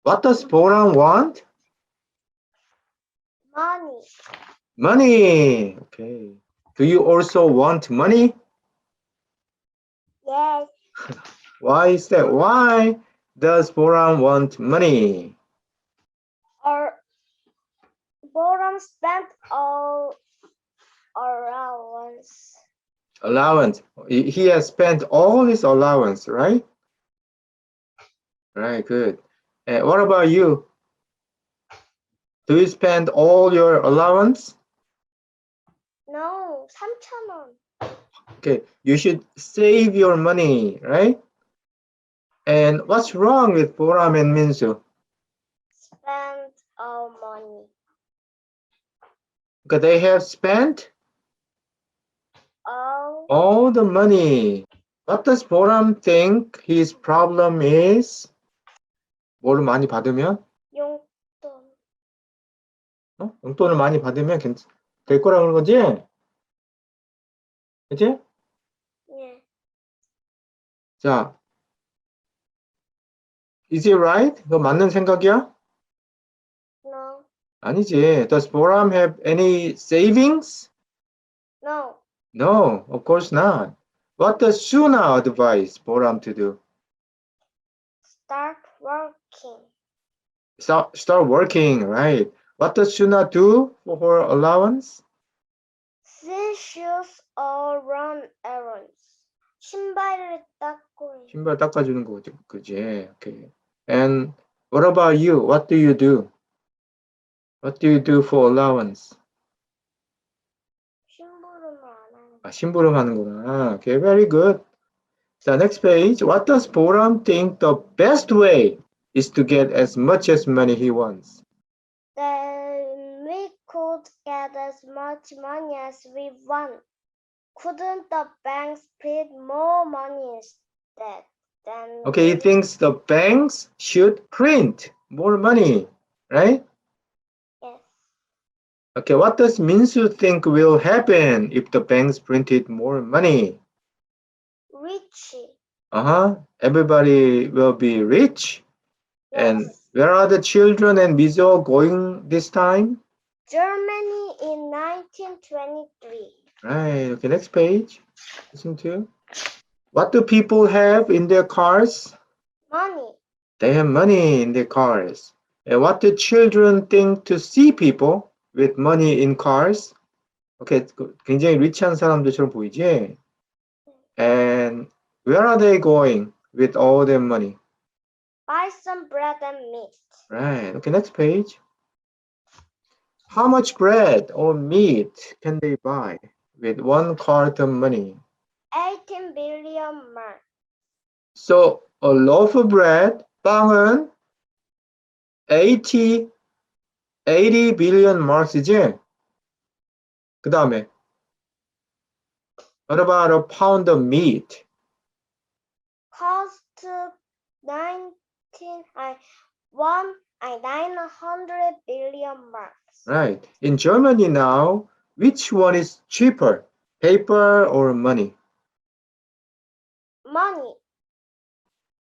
What does Boran want? Money. Money. Okay. Do you also want money? Yes. Why is that? Why does Boran want money? Or Boram spent all allowance. Allowance. He has spent all his allowance, right? Right, good. And what about you? Do you spend all your allowance? No, 3,000원. Okay, you should save your money, right? And what's wrong with Boram and Minsu? Spend all money. Because they have spent all the money. What does Boram think his problem is? 뭐를 많이 받으면? 용돈. 용돈을 많이 받으면 될 거라 그런 거지? 그치? 예. 자, is it right? 그거 맞는 생각이야? No. 아니지. Does Boram have any savings? No. No, of course not. What does Shuna advise Boram to do? Start working. Start working, right? What does Shuna do for her allowance? She shoes or run errands. 신발을 닦고. 신발 닦아주는 거지, 그지? Okay. And what about you? What do you do? What do you do for allowance? 심부름을 안 하는. 심부름 하는구나. Okay, very good. So next page. What does Boram think the best way is to get as much as money he wants? Then we could get as much money as we want. Couldn't the banks print more money instead? Then Okay, he thinks the banks should print more money, right? Yes. Okay, what does Minsu think will happen if the banks printed more money? Rich. Everybody will be rich. Yes. And where are the children and Mizo going this time? Germany in 1923. Right, okay, next page. Listen to. What do people have in their cars? Money. They have money in their cars. And what do children think to see people with money in cars? Okay, 굉장히 리치한 사람들처럼 보이지? And where are they going with all their money? Buy some bread and meat. Right, okay, next page. How much bread or meat can they buy with 1 cart of money? 18 billion mark. So a loaf of bread, 빵은 80 billion marks이지? 그 다음에 what about a pound of meat? Cost 900 billion marks. Right. In Germany now, which one is cheaper, paper or money? Money.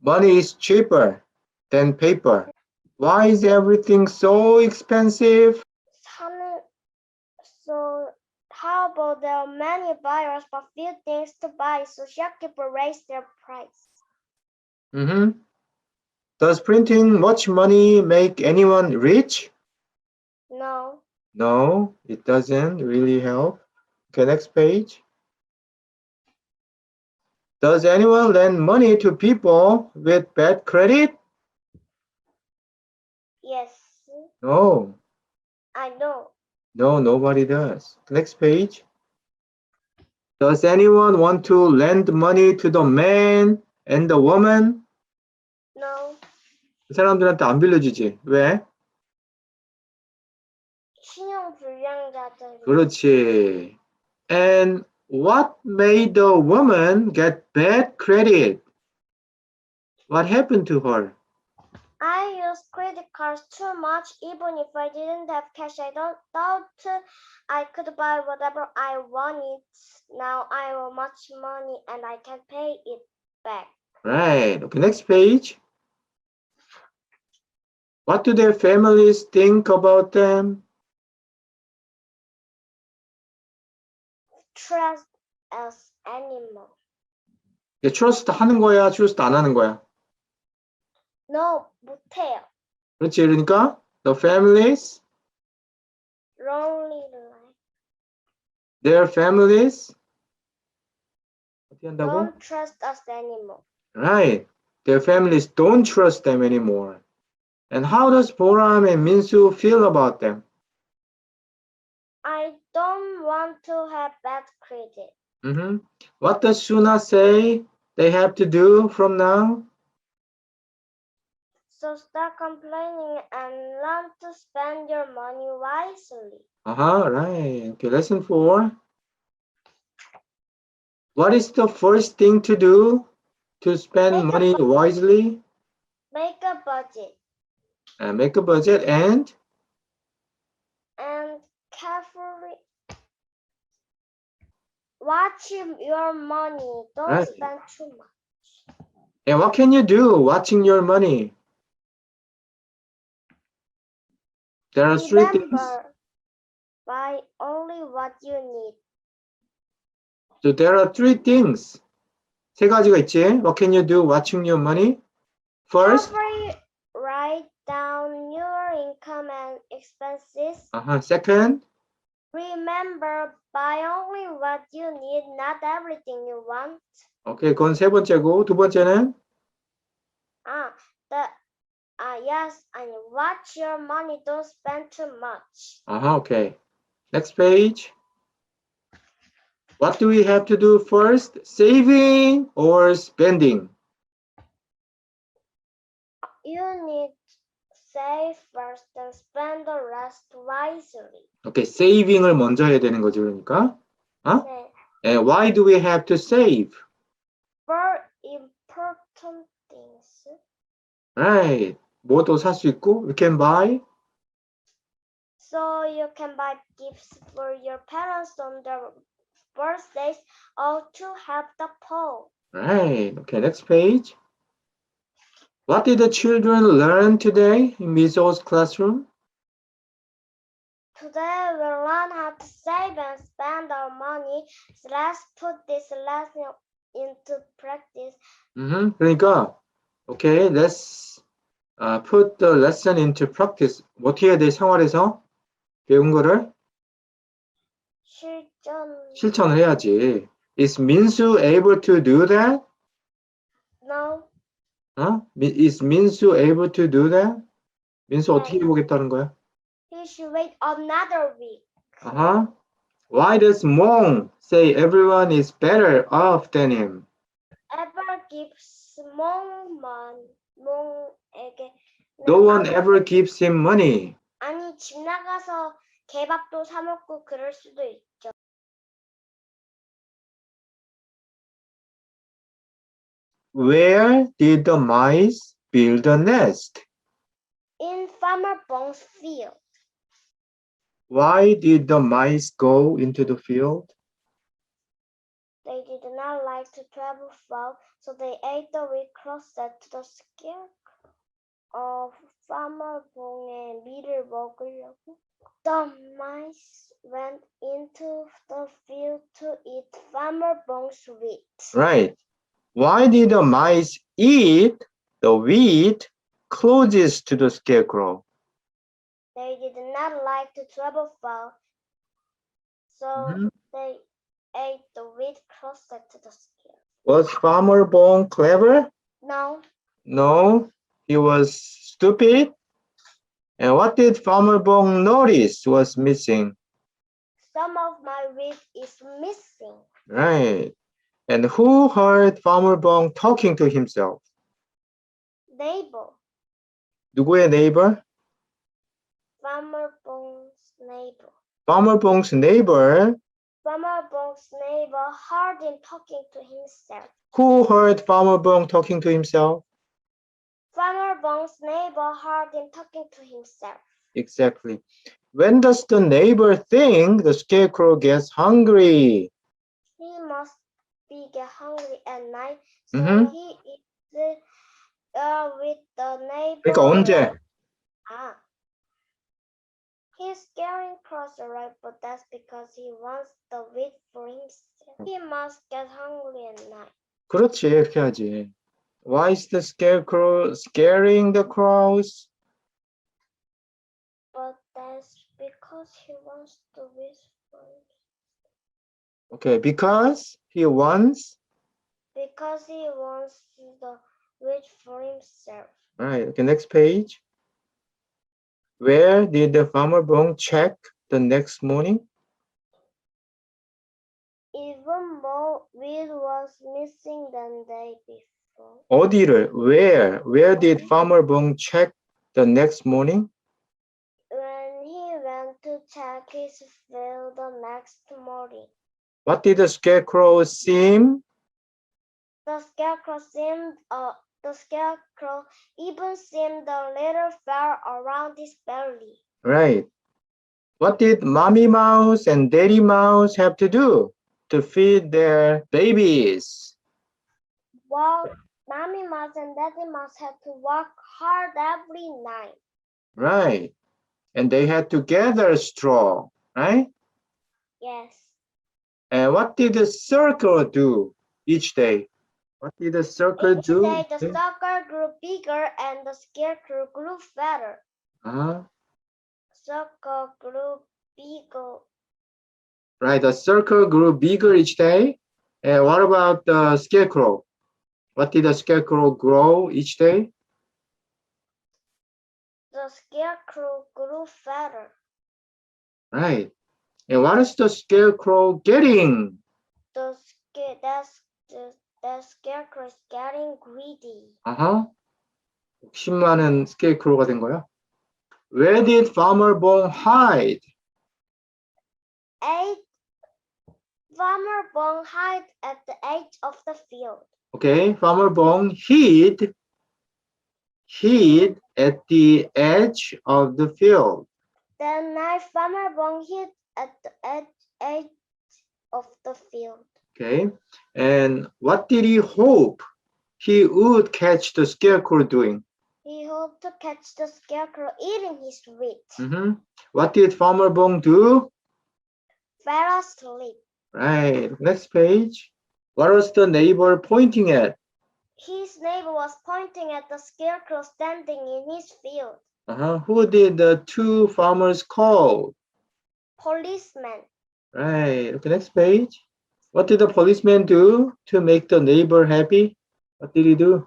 Money is cheaper than paper. Why is everything so expensive? So how about there are many buyers but few things to buy, so shopkeepers raise their price. Does printing much money make anyone rich? No. No, it doesn't really help. Okay, next page. Does anyone lend money to people with bad credit? Yes. No. I know. No, nobody does. Next page. Does anyone want to lend money to the man and the woman? No. 그 사람들한테 안 빌려주지. 왜? 신용 불량자들. 그렇지. And what made the woman get bad credit? What happened to her? I use credit cards too much. Even if I didn't have cash, I thought I could buy whatever I wanted. Now I owe much money and I can pay it back. Right. Okay, next page. What do their families think about them? Trust as animal. trust 하는 거야, trust 안 하는 거야? No, 못해요. 그렇지, 그러니까 the families, Lonely life. their families 어떻게 한다고? Don't trust us anymore. Right. Their families don't trust them anymore. And how does Boram and Minsu feel about them? I don't want to have bad credit. What does Shuna say they have to do from now? So start complaining and learn to spend your money wisely. Right. Okay, lesson 4. What is the first thing to do to spend money wisely? Make a budget Make a budget and carefully watch your money. Don't Right. spend too much. And what can you do watching your money? There are 3 things. Remember, buy only what you need. So there are 3 things. 3 가지가 있지. What can you do watching your money? First, Carefully write down your income and expenses. second, Remember, buy only what you need, not everything you want. 오케이, 그건 3번째고, 2번째는 Yes, and watch your money. Don't spend too much. okay. Next page. What do we have to do first? Saving or spending? You need save first and spend the rest wisely. Okay, saving을 먼저 해야 되는 거지, 그러니까. 네. And why do we have to save? For important things. Right. 뭐도 살 수 있고, you can buy. So you can buy gifts for your parents on their birthdays or to help the poor. Right. Okay, next page. What did the children learn today in Mizo's classroom? Today we learn how to save and spend our money. So let's put this lesson into practice. 그러니까, okay, let's put the lesson into practice. 어떻게 해야 돼? 생활에서 배운 거를 실천을 해야지. Is Minsu able to do that? No. Is Minsu able to do that? 민수 어떻게 해보겠다는 거야? He should wait another week. Why does Mong say everyone is better off than him? Ever gives 몽에게 No one ever gives him money. 아니 집 나가서 개밥도 사 먹고 그럴 수도 있죠. Where did the mice build a nest? In Farmer Bong's field. Why did the mice go into the field? They did not like to travel far, so they ate the wheat crust set to the scarecrow. Farmer Bong의 밀을 먹으려고. The mice went into the field to eat Farmer Bong's wheat. Right. Why did the mice eat the wheat closest to the scarecrow? They did not like to travel far, so they ate the wheat closer to the scarecrow. Was Farmer Bong clever? No. No, he was stupid. And what did Farmer Bong notice was missing? Some of my wheat is missing. Right. And who heard Farmer Bong talking to himself? Neighbor. 누구의 neighbor? Farmer Bong's neighbor. Farmer Bong's neighbor. Farmer Bong's neighbor heard him talking to himself. Who heard Farmer Bong talking to himself? Farmer Bong's neighbor heard him talking to himself. Exactly. When does the neighbor think the scarecrow gets hungry? He must get hungry at night, so he eats with the neighbor. 그러니까 언제? Ah. He's scaring crows, right? But that's because he wants the wheat for himself. He must get hungry at night. 그렇지, 이렇게 하지. Why is the scarecrow scaring the crows? But that's because he wants the wheat for himself. Okay, because he wants. Because he wants the wheat for himself. Right. Okay, next page. Where did the farmer Bong check the next morning? Even more wheat was missing than the day before. 어디를? Where did farmer Bong check the next morning? When he went to check his field the next morning, What did the scarecrow seem? the scarecrow even seemed a little far around his belly. Right. What did Mommy Mouse and Daddy Mouse have to do to feed their babies? While Mommy Mouse and Daddy Mouse had to work hard every night. Right. And they had to gather straw, right? Yes. And what did the circle do each day? What did the circle Each do? day the circle grew bigger and the scarecrow grew fatter. Uh-huh. Circle grew bigger. Right, the circle grew bigger each day. And what about the scarecrow? What did the scarecrow grow each day? The scarecrow grew fatter. Right. And what is the scarecrow getting? The scarecrow is getting greedy. Uh-huh. 욕심 많은 scarecrow가 된 거야. Where did Farmer Bong hide? Farmer Bong hid at the edge of the field. Okay, Farmer Bong hid at the edge of the field. That night, Farmer Bong hid at the edge of the field. Okay, and what did he hope he would catch the scarecrow doing? He hoped to catch the scarecrow eating his wheat. What did Farmer Bong do? Fell asleep. Right, next page. What was the neighbor pointing at? His neighbor was pointing at the scarecrow standing in his field. Who did the two farmers call? Policeman. Right, okay, next page. What did the policeman do to make the neighbor happy? What did he do?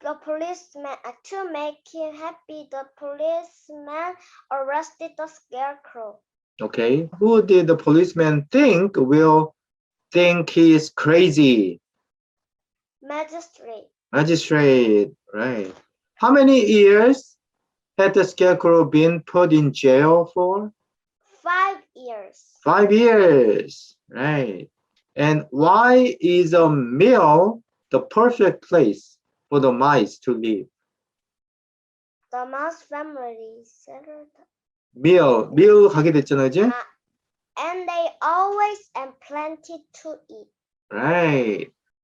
The policeman, to make him happy, the policeman arrested the scarecrow. Okay, who did the policeman think will think he is crazy? Magistrate. Magistrate, right. How many years had the scarecrow been put in jail for? 5 years. 5 years, right. And why is a mill the perfect place for the mice to live? The mouse family settled. mill 가게 됐잖아, 이제? And they always and plenty to eat. Right.